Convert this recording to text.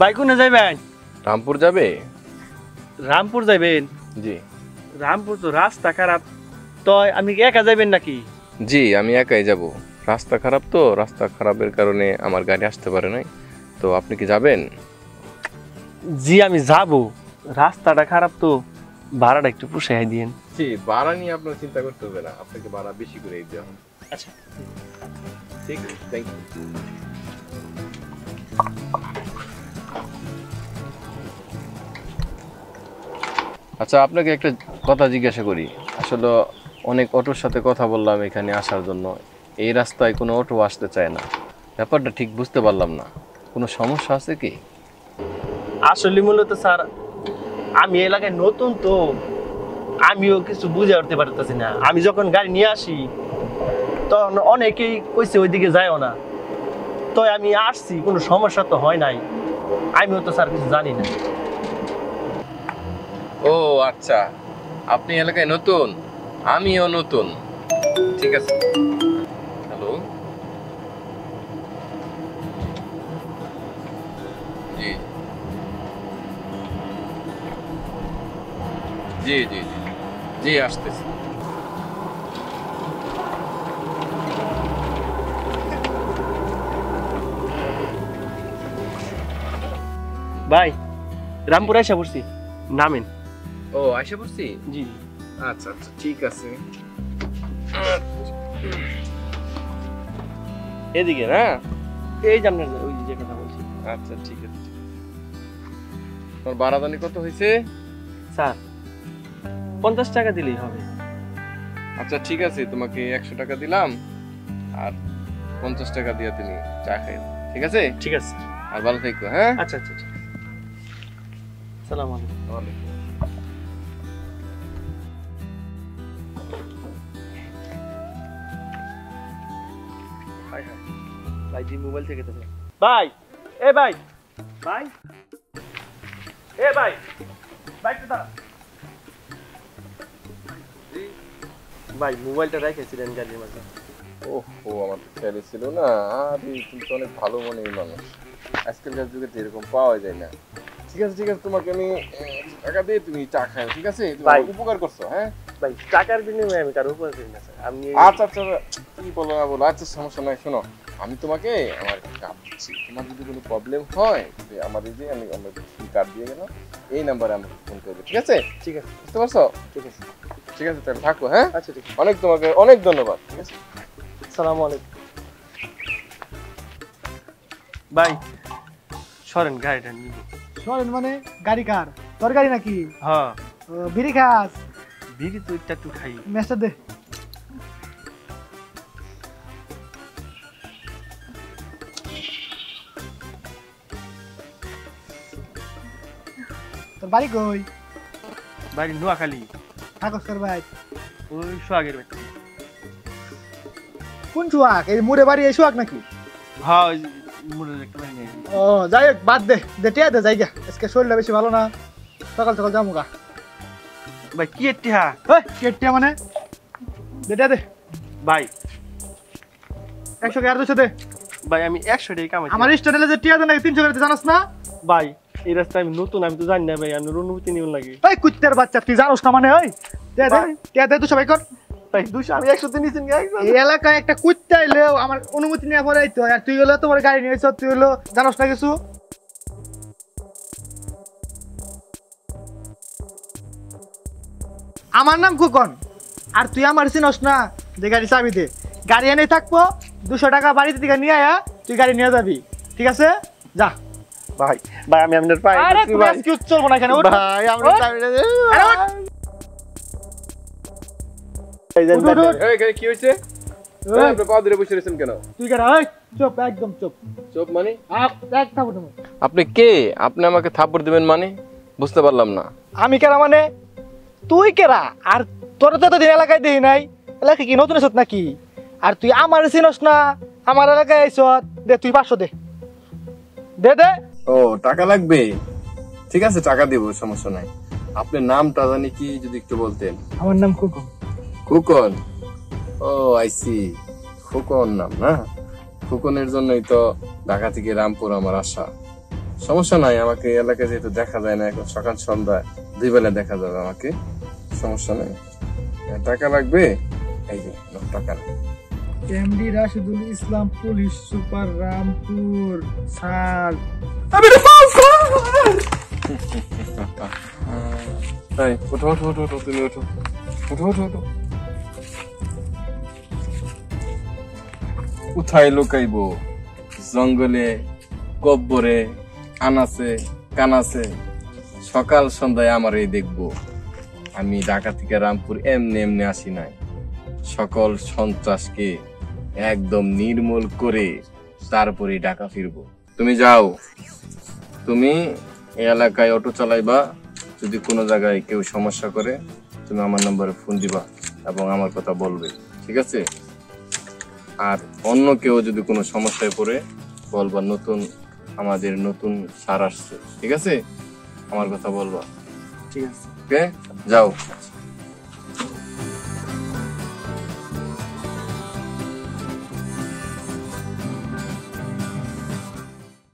ভাই কোনে যাইবেন? রামপুর যাবে? রামপুর যাইবেন? জি। রামপুর তো রাস্তা খারাপ, তো আমি একা যাইবেন নাকি? জি, আমি একাই যাব। রাস্তা খারাপ তো, রাস্তা খারাপের কারণে আমার গাড়ি আসতে পারে নাই। তো আপনি কি যাবেন? জি আমি যাব, রাস্তাটা খারাপ তো, ভাড়াটা একটু পুষাই দিয়েন। জি, ভাড়া নিয়ে আপনার চিন্তা করতে হবে না, আপনাকে ভাড়া বেশি করে দিতে হবে। আচ্ছা ঠিক আছে, থ্যাংক ইউ। আচ্ছা, আপনাকে একটা কথা জিজ্ঞাসা করি। আসলে অনেক অটোর সাথে কথা বললাম এখানে আসার জন্য, এই রাস্তায় কোনো অটো আসতে চায় না। ব্যাপারটা ঠিক বুঝতে পারলাম না, কোনো সমস্যা আছে কি? আসলে মূলত স্যার আমি এলাকায় নতুন তো, আমিও কিছু বুঝে উঠতে পারতেছি না। আমি যখন গাড়ি নিয়ে আসি তখন অনেকেই কইছে ওইদিকে যায়ও না, তো আমি আসছি, কোনো সমস্যা তো হয় নাই, আমিও তো স্যার কিছু জানি না। ও আচ্ছা, আপনি এলাকায় নতুন, আমিও নতুন। ঠিক আছে। হ্যালো। জি জি জি জি জি আসতেছি। ভাই রামপুর এসে পড়ছি, নামেন। ও আইসা পড়ছি? জি। আচ্ছা আচ্ছা, ঠিক আছে। এদিকে না, এই যে আপনার ওই যে কথা বলছি। আচ্ছা ঠিক আছে। তোমার ভাড়াদানি কত হয়েছে? স্যার 50 টাকা দিলেই হবে। আচ্ছা ঠিক আছে, তোমাকে 100 টাকা দিলাম, আর 50 টাকা দিয়ে তুমি চা খাই। ঠিক আছে? ঠিক আছে। আর ভালো থেকো। হ্যাঁ, আচ্ছা আচ্ছা ঠিক আছে। আসসালামু আলাইকুম। হাই হাই, ভাই দি মোবাইল থেকে তো ভাই, এ ভাই, ভাই, এ ভাই, ভাই তো দাঁড়া। ভাই মোবাইলটা রেখেছিলেন গাড়ির মাঝে। ওহো, আমার তো খেয়াল ছিল না। আরে তুমি তো অনেক ভালো মনের মানুষ, আজকালকার যুগে তো এরকম পাওয়া যায় না। ঠিক আছে ঠিক আছে, তোমাকে আমি টাকা দিয়ে তুমি চা খাও। ঠিক আছে, তুমি ভাই। আমাকে উপকার করছো। হ্যাঁ ভাই টাকার বিনিময়ে আমি কারো উপকার করি না স্যার, আমি আচ্ছা আচ্ছা, কি বলো না বলো, আচ্ছা সমস্যা নাই। শোনো, আমি তোমাকে আমার কার্ড দিচ্ছি, তোমার যদি কোনো প্রবলেম হয় যে আমার এই যে আমি কার্ড দিয়ে গেলাম, এই নাম্বারে আমাকে ফোন করবে। ঠিক আছে? ঠিক আছে। বুঝতে পারছো? ঠিক আছে। ঠিক আছে, তাহলে থাকো। হ্যাঁ, আচ্ছা ঠিক আছে। অনেক তোমাকে অনেক ধন্যবাদ। ঠিক আছে, আসসালামু আলাইকুম। ভাই সরেন, গাড়িটা নিব। শোনেন মানে গাড়ি কার? তোর গাড়ি নাকি? হ্যাঁ, বিড়ি খাস? বিড়ি তো একটু খাই। মেসটা দে। তোর বাড়ি কই? বাড়ি নোয়াখালী, থাকস তোর ভাই? ওই সোহাগের বাড়ি। কোন সুয়াক? এই মুড়ে বাড়ি এই সুয়াক নাকি? হ্যাঁ, ওই মোড়ের একটা বাড়ি নেই। ও যাই হোক, বাদ দে, টিয়া দে যাই গা, আজকে শরীরটা বেশি ভালো না, সকাল সকাল যাবো গা। ভাই কি টিহা? টিয়া মানে টিয়া দে ভাই 100 আর 200 দে। ভাই আমি 100 টাকা কামাই। আমার স্টুডেন্টে যে টিয়া দে নাকি 300 করে জানাস না? ভাই এই রাস্তায় আমি নতুন, আমি তো জানি না ভাই, আমার অনুমতি নিও লাগে। এই কুত্তের বাচ্চা, তুই জানোস না মানে? ওই টিয়া দে তো সবাই কর। ভাই 200, আমি 100 তে নিছেন কি? এই এলাকায় একটা কুত্তা এলেও আমার অনুমতি নিয়ে পরে আইতো, আর তুই হলো তোমার গাড়ি নিয়েছ, তুই হলো জানোস না কিছু? আমার নাম খোকন, আর তুই আমার চিনস না? যে গাড়ি চাবি দে, গাড়ি এনে থাকবো, 200 টাকা বাড়িতে থেকে নিয়ে আয়া তুই গাড়ি নিয়ে যাবি। ঠিক আছে, যা। ভাই ভাই আমি আপনার পাই। আরে তুই আজকে চলবো না এখানে, ওঠ। ভাই আমরা চাবিটা দে। আরে ওঠ। এই যে উঠ, উঠ। এই কি হয়েছে? ওই, আপনি পা ধরে বসে রয়েছেন কেন? তুই কেন? ওই চুপ, একদম চুপ। চুপ মানে? এক থাকবো তুমি। আপনি কে? আপনি আমাকে থাপ্পড় দিবেন মানে? বুঝতে পারলাম না। আমি কেরা মানে? তুই কেরা? আর তোর তো এতদিন এলাকায় দেখি নাই, এলাকায় কি নতুন এসত নাকি? আর তুই আমার চিনস না, আমার এলাকায় আইস দে, তুই 500 দে, দে দে। ও টাকা লাগবে? ঠিক আছে, টাকা দিব, সমস্যা নাই। আপনার নামটা জানি কি, যদি একটু বলতেন। আমার নাম খোকন। খোকন? ও আইসি, খোকন নাম না? খোকনের জন্যই তো ঢাকা থেকে রামপুর আমার আসা। সমস্যা নাই, আমাকে এই এলাকায় যেহেতু দেখা যায় না, এখন সকাল সন্ধ্যা 2 বেলা দেখা যাবে আমাকে, সমস্যা নেই। টাকা লাগবে? এই যে নাও টাকা। এমডি রাশিদুল ইসলাম, পুলিশ সুপার, রামপুর স্যার। এই ওঠো ওঠো ওঠো ওঠো, তুমি ওঠো ওঠো ওঠো ওঠো। কোথায় লুকাইবো? জঙ্গলে, কব্বরে, আনাসে কানাসে, সকাল সন্ধ্যায় আমারই দেখবো। আমি ঢাকা থেকে রামপুর এমনি এমনি আসি নাই, সকল সন্ত্রাসকে একদম নির্মূল করে তারপরে ঢাকা ফিরবো। তুমি যাও, তুমি এই এলাকায় অটো চালাইবা, যদি কোনো জায়গায় কেউ সমস্যা করে তুমি আমার নম্বরে ফোন দিবা এবং আমার কথা বলবে, ঠিক আছে? আর অন্য কেউ যদি কোনো সমস্যায় পড়ে বলবা আমাদের নতুন স্যার আসছে, ঠিক আছে? আমার কথা বলবা, ঠিক আছে। ওকে, যাও।